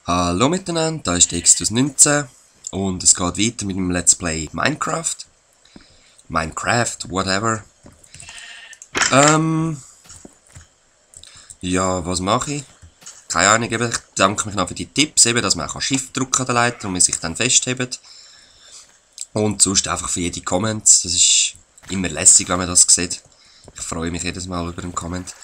Hallo miteinander, da ist Dextus19 und es geht weiter mit dem Let's Play Minecraft. Minecraft, whatever. Ja, was mache ich? Keine Ahnung, eben, ich bedanke mich noch für die Tipps, eben, dass man auch Shift drücken an der Leiter und man sich dann festhebt. Und sonst einfach für jede Comments, das ist immer lässig, wenn man das sieht. Ich freue mich jedes Mal über einen Comment.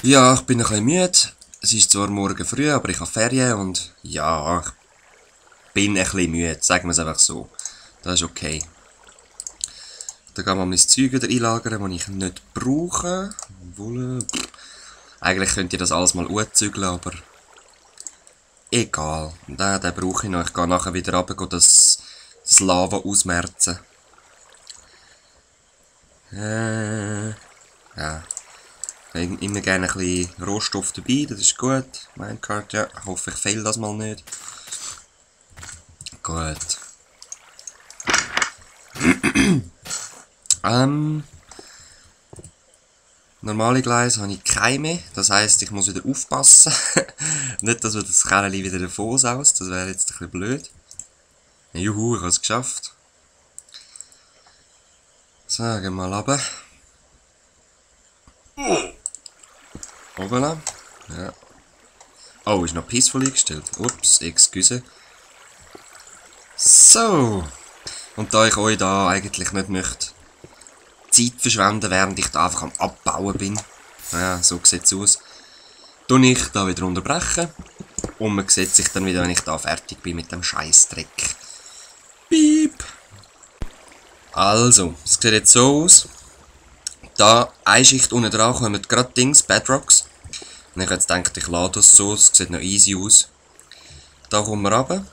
Ja, ich bin ein bisschen müde. Es ist zwar morgen früh, aber ich habe Ferien und ja, ich bin ein bisschen müde, sagen wir es einfach so. Das ist okay. Dann gehen wir mein Zeug wieder einlagern, das ich nicht brauche. Obwohl, eigentlich könnt ihr das alles mal anzügeln, aber egal. Den brauche ich noch. Ich gehe nachher wieder runter, das Lava ausmerzen. Ja. Ich habe immer gerne ein bisschen Rohstoff dabei, das ist gut. Minecart, ja. Ich hoffe, ich fehle das mal nicht. Gut. Normale Gleise habe ich keine mehr. Das heisst, ich muss wieder aufpassen. Nicht, dass wir das Kerli wieder davon aus. Das wäre jetzt ein bisschen blöd. Juhu, ich habe es geschafft. So, gehen wir mal runter. Hoppala. Ja. Oh, ist noch peaceful eingestellt. Ups, excuse. So. Und da ich euch da eigentlich nicht möchte Zeit verschwenden, während ich da einfach am Abbauen bin. Ja, so sieht es aus. Tue ich da wieder unterbrechen. Und man sieht sich dann wieder, wenn ich da fertig bin mit dem Scheißdreck. Piep. Also, es sieht jetzt so aus. Da eine Schicht unten dran kommen gerade Dings, Bedrocks. Und ich jetzt gedacht, ich lade das so, es sieht noch easy aus. Da kommen wir runter.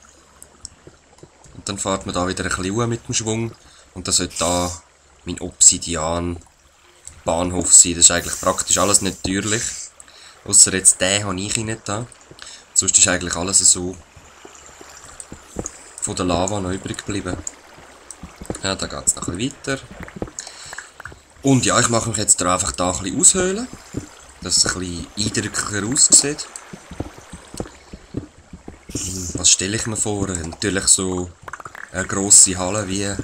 Und dann fährt man da wieder ein bisschen mit dem Schwung. Und das sollte da mein Obsidian-Bahnhof sein. Das ist eigentlich praktisch alles nicht teuerlich. Ausser jetzt den habe ich nicht da. Sonst ist eigentlich alles so von der Lava noch übrig geblieben. Ja, da geht es noch ein bisschen weiter. Und ja, ich mache mich jetzt einfach da ein bisschen aushöhlen, dass es ein bisschen eindrücklicher aussieht. Was stelle ich mir vor? Natürlich so eine grosse Halle wie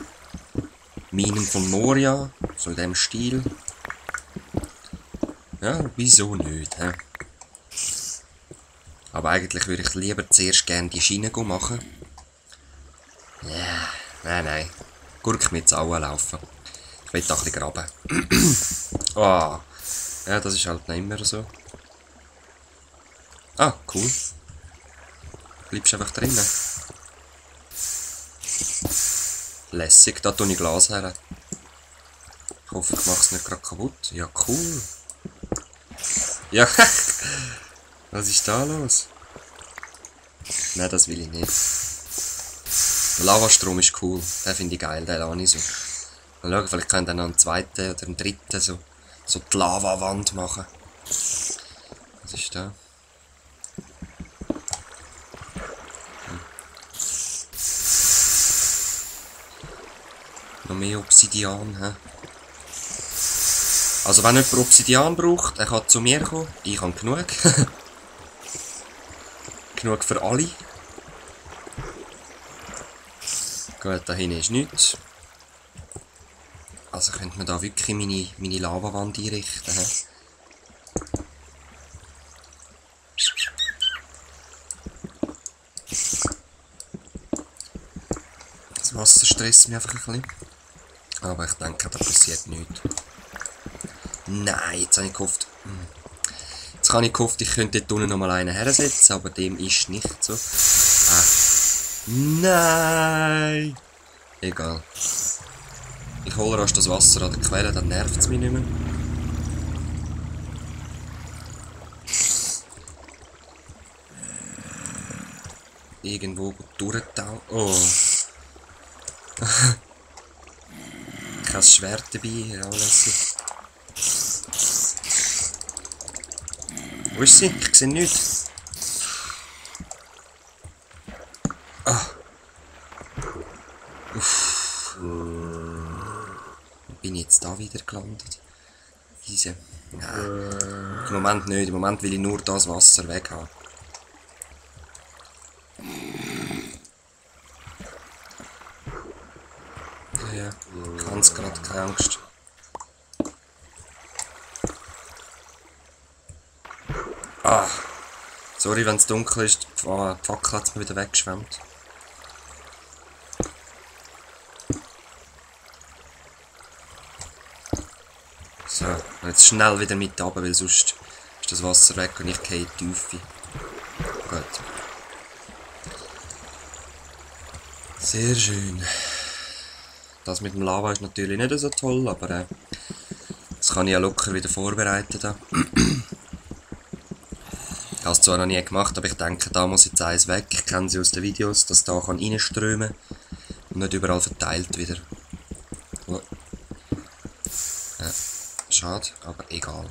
Minen von Moria, so in diesem Stil. Ja, wieso nicht, hä? Aber eigentlich würde ich lieber zuerst gerne die Schiene machen. Ja, nein. Gurk mit Sauen laufen. Ich will da ein bisschen graben. Oh. Ja, das ist halt nicht immer so. Ah, cool. Bleibst einfach drinnen. Lässig, da tue ich Glas her. Ich hoffe, ich mache es nicht gerade kaputt. Ja, cool. Ja, was ist da los? Nein, das will ich nicht. Der Lavastrom ist cool. Den finde ich geil, den lasse ich so. Mal schauen, vielleicht kann ich dann noch einen zweiten oder einen dritten so die Lavawand machen. Was ist da? Noch mehr Obsidian, hä? Also wenn jemand Obsidian braucht, er kann zu mir kommen. Ich habe genug. Genug für alle. Gut, da hinten ist nichts. Also könnte man da wirklich meine Lavawand einrichten. He? Das Wasser stresst mich einfach ein bisschen. Aber ich denke, da passiert nichts. Nein, jetzt habe ich gehofft. Jetzt habe ich gehofft, ich könnte dort unten nochmal einen hersetzen, aber dem ist nicht so. Nein! Egal. Ich hole rasch das Wasser an der Quelle, dann nervt es mich nicht mehr. Irgendwo durchtauchen. Oh. Ich habe das Schwert dabei, alles. Wo ist sie? Ich sehe nichts. Ah. Uff. Bin ich jetzt da wieder gelandet? Diese. Nein. Im Moment nicht. Im Moment will ich nur das Wasser weg haben. Ja, ganz gerade keine Angst. Ah, sorry, wenn es dunkel ist, die Fackel hat es mir wieder weggeschwemmt. So, jetzt schnell wieder mit runter, weil sonst ist das Wasser weg und ich gehe in die Tiefe. Gut. Sehr schön. Das mit dem Lava ist natürlich nicht so toll, aber das kann ich ja locker wieder vorbereiten. Da. Ich habe es zwar noch nie gemacht, aber ich denke, da muss jetzt eins weg. Ich kenne sie aus den Videos, dass da reinströmen kann und nicht überall verteilt wieder. Oh. Ja, schade, aber egal.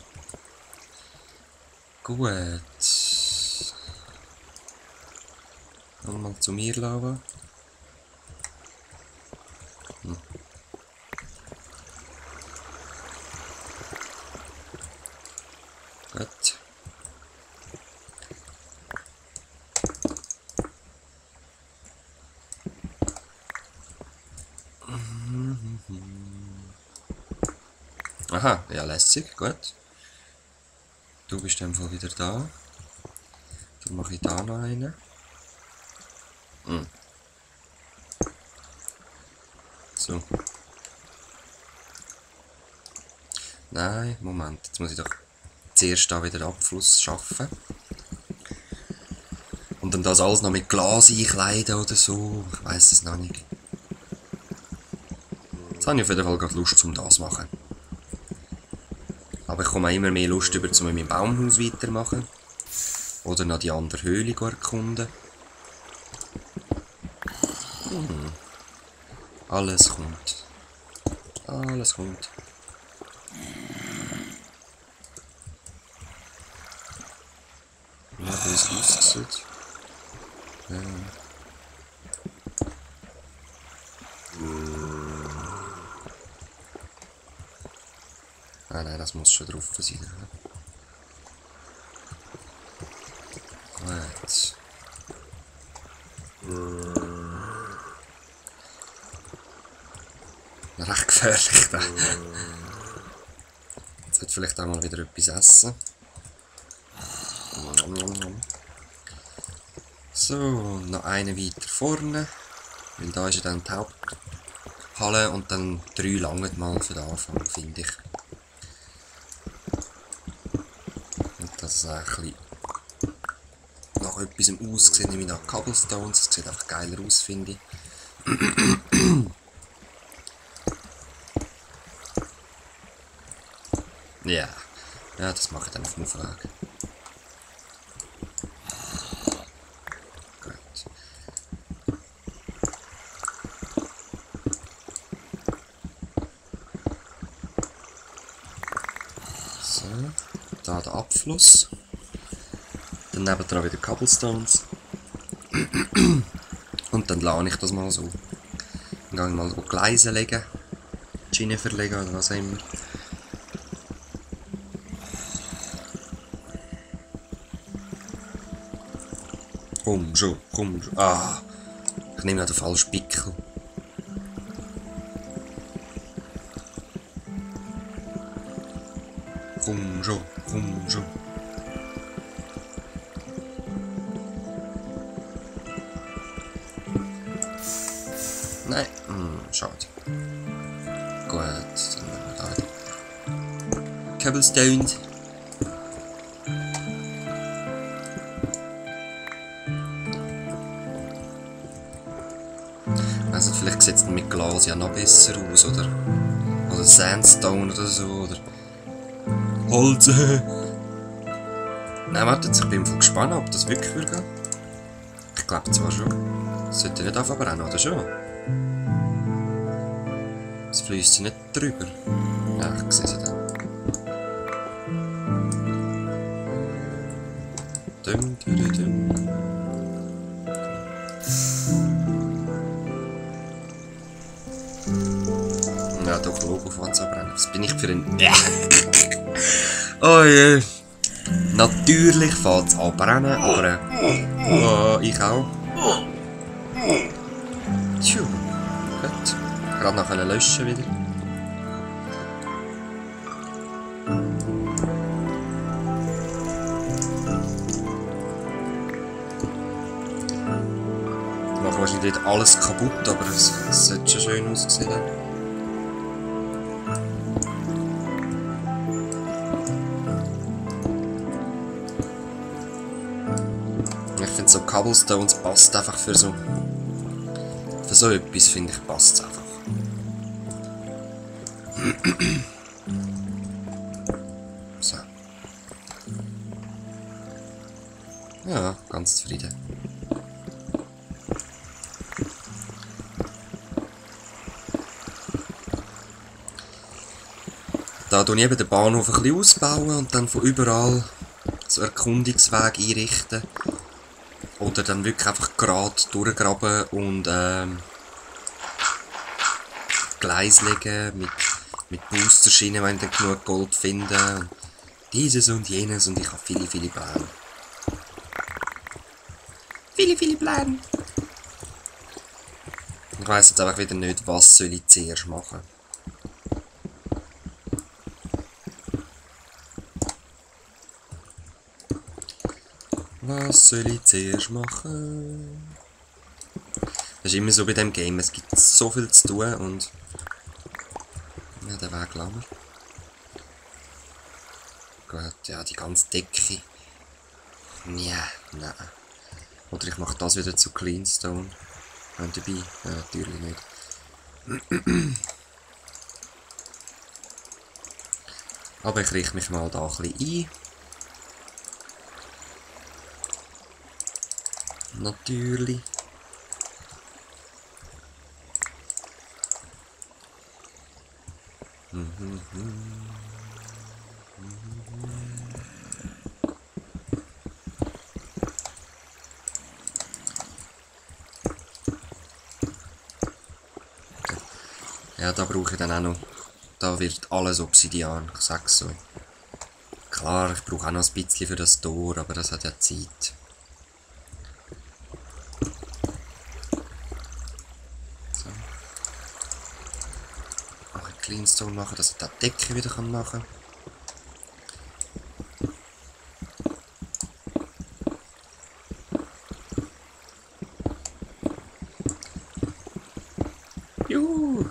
Gut. Nochmal zu mir, Lava. Gut. Aha, ja lässig, gut. Du bist dann Fall wieder da. Dann mache ich da noch einen. So. Nein, Moment, jetzt muss ich doch zuerst da wieder den Abfluss schaffen. Und dann das alles noch mit Glas einkleiden oder so. Ich weiss es noch nicht. Jetzt habe ich auf jeden Fall gerade Lust, um das zu machen. Aber ich komme auch immer mehr Lust über, um in meinem Baumhaus weitermachen. Oder noch die andere Höhle erkunden. Alles kommt. Alles kommt. Ja, wie es aussieht. Ja. Ah nein, das muss schon drauf sein. Gut. Recht gefährlich da. Jetzt wird vielleicht auch mal wieder etwas essen. So, noch einen weiter vorne. Weil da ist ja dann die Haupthalle und dann 3 langen mal für den Anfang, finde ich. Und das ist ein bisschen nach etwas aussieht, nämlich nach Cobblestones. Das sieht einfach geiler aus, finde ich. Ja, ja, das mache ich dann auf dem Auftrag. Gut. So, da der Abfluss. Dann nebendran wieder Cobblestones. Und dann lade ich das mal so. Dann gehe ich mal so Gleise legen, Schiene verlegen oder was auch immer. Komm schon, komm schon. Ah, ich nehme ja den falschen Pickel. Komm schon, komm schon. Nein, schade. Gut, dann machen wir da wieder Cobblestones. Also vielleicht sieht es mit Glas ja noch besser aus, oder Sandstone oder so, oder Holz. Nein, warte, ich bin voll gespannt, ob das wirklich wird gehen. Ich glaube zwar schon. Das sollte nicht anfangen, oder schon? Es fließt nicht drüber. Ja, ich sehe sie dann. Dum, dum, dum, dum. Ja, doch, Logo fängt es abbrennen. Was bin ich für ein... Oh je. Natürlich fängt es an brennen, aber ich auch. Tju, gut. Gerade noch löschen wieder. Ich mache wahrscheinlich nicht alles kaputt, aber es sollte schon schön aussehen. Ich finde so Cobblestones passt einfach für so etwas, finde ich, passt es einfach. So. Ja, ganz zufrieden. Da tue ich eben den Bahnhof ein bisschen ausbauen und dann von überall so Erkundungsweg einrichten. Oder dann wirklich einfach gerade durchgraben und Gleis legen mit Boosterschienen, wenn ich dann genug Gold finde. Und dieses und jenes und ich habe viele Pläne. Viele Pläne. Ich weiss jetzt einfach wieder nicht, was soll ich zuerst machen. Was soll ich zuerst machen? Das ist immer so bei diesem Game, es gibt so viel zu tun und... Ja, den Weg lang. Gut, ja, die ganze Decke. Ja, nein. Oder ich mache das wieder zu Cleanstone. Und dabei? Ja, natürlich nicht. Aber ich richte mich mal da ein bisschen ein. Natürlich. Ja, da brauche ich dann auch noch. Da wird alles Obsidian, ich sag's so. Klar, ich brauche auch noch ein bisschen für das Tor, aber das hat ja Zeit. So. Noch ein Cleanstone machen, dass ich die Decke wieder machen kann. Juhu!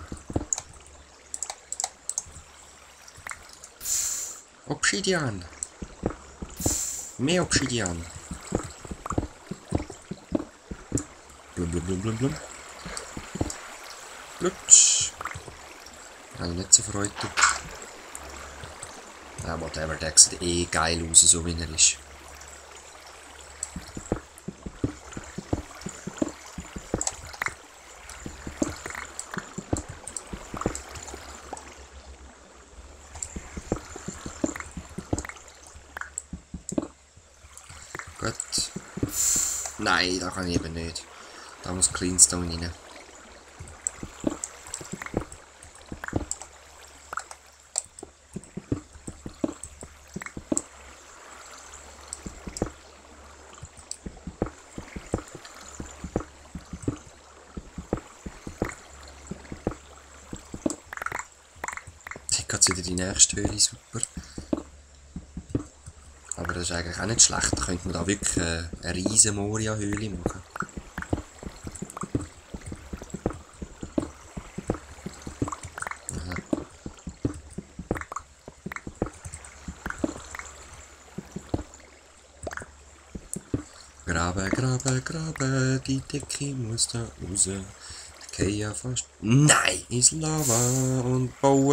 Obsidian! Mehr Obsidian! Blum blum blum blum blum. Lutsch! Also nicht so freut. Ja, whatever, der sieht eh geil aus, so wie er ist. Gut. Nein, da kann ich eben nicht. Da muss Cleanstone rein. Jetzt geht wieder die nächste Höhle, super. Aber das ist eigentlich auch nicht schlecht, da könnte man da wirklich eine riesen Moria-Höhle machen. Aha. Grabe, die Decke muss da raus. Ich gehe ja fast... Nein, ins Lava und baue...